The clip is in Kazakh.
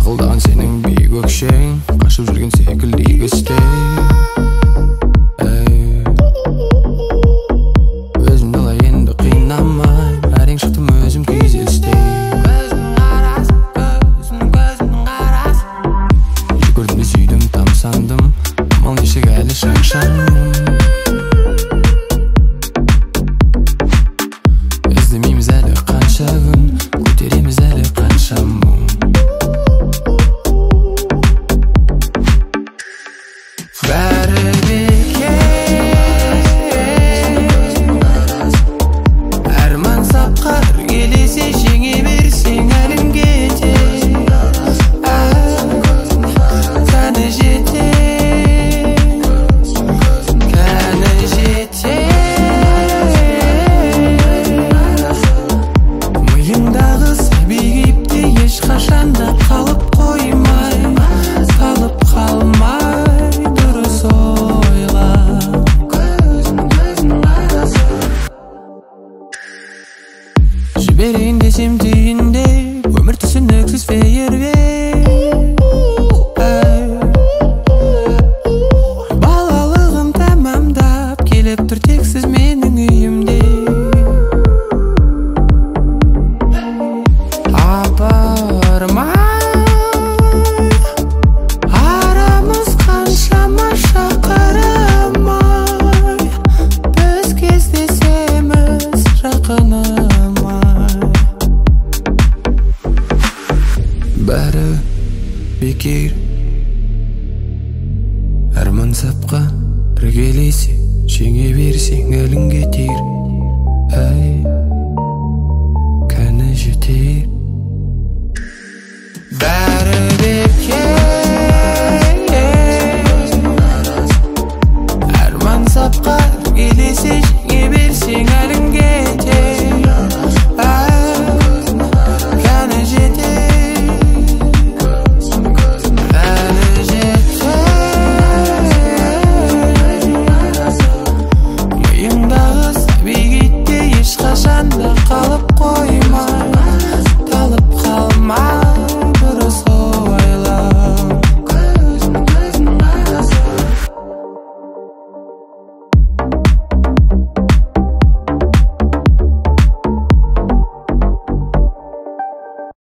Сақылдаған сенің биік өкшең, қашып жүрген секілді игі істей. Өзімді олай енді қинамай, әрең шықтым өзім күйзелістей. Жүгірдім де сүйдім, тамсандым, мал нешік әлі шақшаным. Іздемейміз әлі қанша күн, көтереміз әлі қанша мұң. Бәрі бекер, арман сапқар келесе жеңе берсең әлің кетер. Кәні жетер, кәні жетер. Миыңдағы сәби кейіпте ешқашанда қалып қоймай, қалып қалмай дұрыс ойла. Жіберейін десем түйінде, өмір түсініксіз фейерверк. Балалығым тамамдап келіп тұр тексіз менің үйімде. Апармай, арамыз қаншама шақырмай, біз кездесеміз жақынымай. Бәрі бекер, арман сапқа іргелесе жеңе берсең әлің кетер.